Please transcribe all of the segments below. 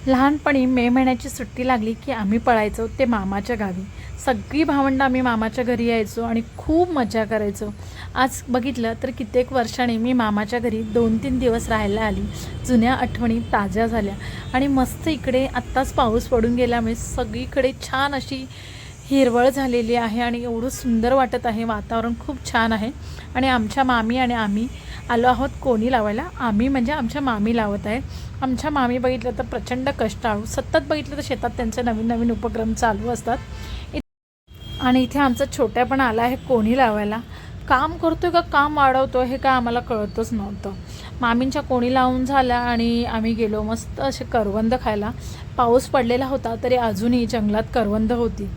लहानपणी मे महिन्याची सुट्टी लागली की आम्ही पळायचो ते मामाच्या गावी. सगळी भावंडं आम्ही मामाच्या घरी यायचो आणि खूप मजा करायचो. आज बघितलं तर कित्येक वर्षांनी मी मामाच्या घरी 2-3 दिवस राहायला आली. जुन्या आठवणी ताज्या झाल्या आणि मस्त इकडे आत्ताच पाऊस पडून गेल्यामुळे सगळीकडे छान अशी हिरवळ झालेली आहे आणि एवढं सुंदर वाटत आहे. वातावरण खूप छान आहे आणि आमच्या मामी आणि आम्ही आलो आहोत कोणी लावायला. आम्ही म्हणजे आमच्या मामी लावत आहे. आमच्या मामी बघितलं तर प्रचंड कष्टाळू, सतत बघितलं तर शेतात त्यांचे नवीन नवीन उपक्रम चालू असतात. आणि इथे आमचा छोट्या पण आला आहे कोणी लावायला. काम करतोय का काम वाढवतो हे काय आम्हाला कळतच नव्हतं. मामींच्या कोणी लावून झाल्या आणि आम्ही गेलो मस्त असे करवंद खायला. पाऊस पडलेला होता तरी अजूनही जंगलात करवंद होती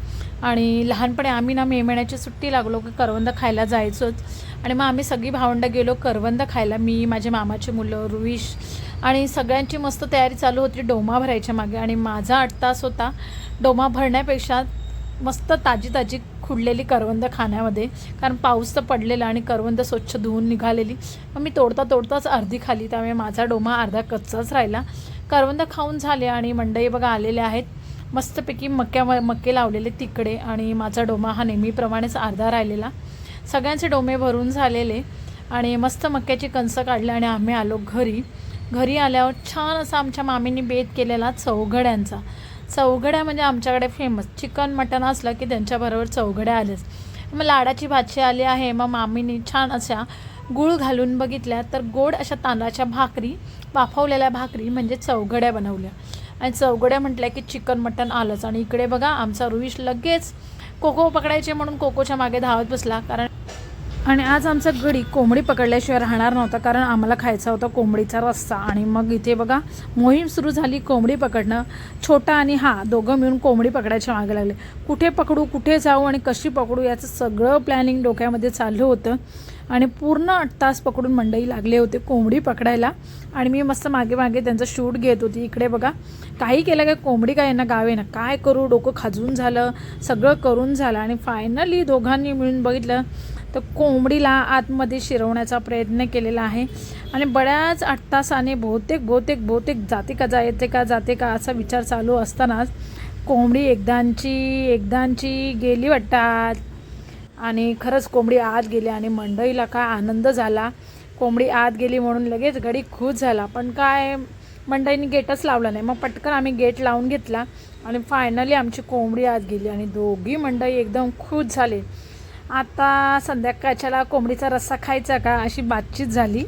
आणि लहानपणी आम्ही ना मे महिन्याची सुट्टी लागलो की करवंद खायला जायचोच. आणि मग आम्ही सगळी भावंडं गेलो करवंद खायला. मी, माझे मामाची मुलं, रुईश आणि सगळ्यांची मस्त तयारी चालू होती डोमा भरायच्या मागे. आणि माझा 8 तास होता डोमा भरण्यापेक्षा मस्त ताजी ताजी खुडलेली करवंद खाण्यामध्ये. कारण पाऊस तर पडलेला आणि करवंद स्वच्छ धुवून निघालेली. मग मी तोडताच अर्धी खाली, त्यामुळे माझा डोमा अर्धा कच्चाच राहिला. करवंद खाऊन झाले आणि मंडई बघा आलेले आहेत. मस्तपैकी मके लावलेले तिकडे आणि माझा डोमा हा नेहमीप्रमाणेच अर्धा राहिलेला. सगळ्यांचे डोमे भरून झालेले आणि मस्त मक्याची कणसं काढली आणि आम्ही आलो घरी. घरी आल्यावर छान असा आमच्या मामींनी बेत केलेला चौघड्यांचा. चौघड्या म्हणजे आमच्याकडे फेमस. चिकन मटण असलं की त्यांच्याबरोबर चौघड्या आलेच. मग लाडाची भाजी आली आहे. मग मामींनी छान अशा गूळ घालून बघितल्या तर गोड अशा तांदळाच्या भाकरी, वाफवलेल्या भाकरी म्हणजे चौघड्या बनवल्या. आणि चौघड्या म्हटल्या की चिकन मटण आलंच. आणि इकडे बघा आमचा रुईश लगेच कोको पकडायचे म्हणून कोकोच्या मागे धावत बसला. आणि आज आमचा गडी कोंबडी पकडल्याशिवाय राहणार नव्हता, कारण आम्हाला खायचा होता कोंबडीचा रस्सा. आणि मग इथे बघा मोहीम सुरू झाली कोंबडी पकडणं. छोटा आणि दोघं मिळून कोंबडी पकडायच्या मागे लागले. कुठे पकडू, कुठे जाऊ आणि कशी पकडू याचं सगळं प्लॅनिंग डोक्यामध्ये चाललं होतं. आणि पूर्ण 8 तास पकडून मंडई लागले होते कोंबडी पकडायला. आणि मी मस्त मागे मागे त्यांचं शूट घेत होती. इकडे बघा काही केलं काय कोंबडी काय ना गावे ना काय करू, डोकं खाजून झालं, सगळं करून झालं. आणि फायनली दोघांनी मिळून बघितलं तर कोंबडीला आतमध्ये शिरवण्याचा प्रयत्न केलेला आहे. आणि बऱ्याच 8 तासाने बहुतेक जाते का असा विचार चालू असतानाच कोंबडी एकदांची गेली वाटतात. आणि खरंच कोंबडी आत गेली आणि मंडईला काय आनंद झाला. कोंबडी आत गेली म्हणून लगेच गडी खुश झाला. पण काय मंडईने गेटच लावला नाही. मग पटकन आम्ही गेट लावून घेतला आणि फायनली आमची कोंबडी आत गेली आणि दोघी मंडई एकदम खुश झाले. आता संध्याकाळच्याला कोंबडीचा रस्सा खायचा का अशी बातचीत झाली.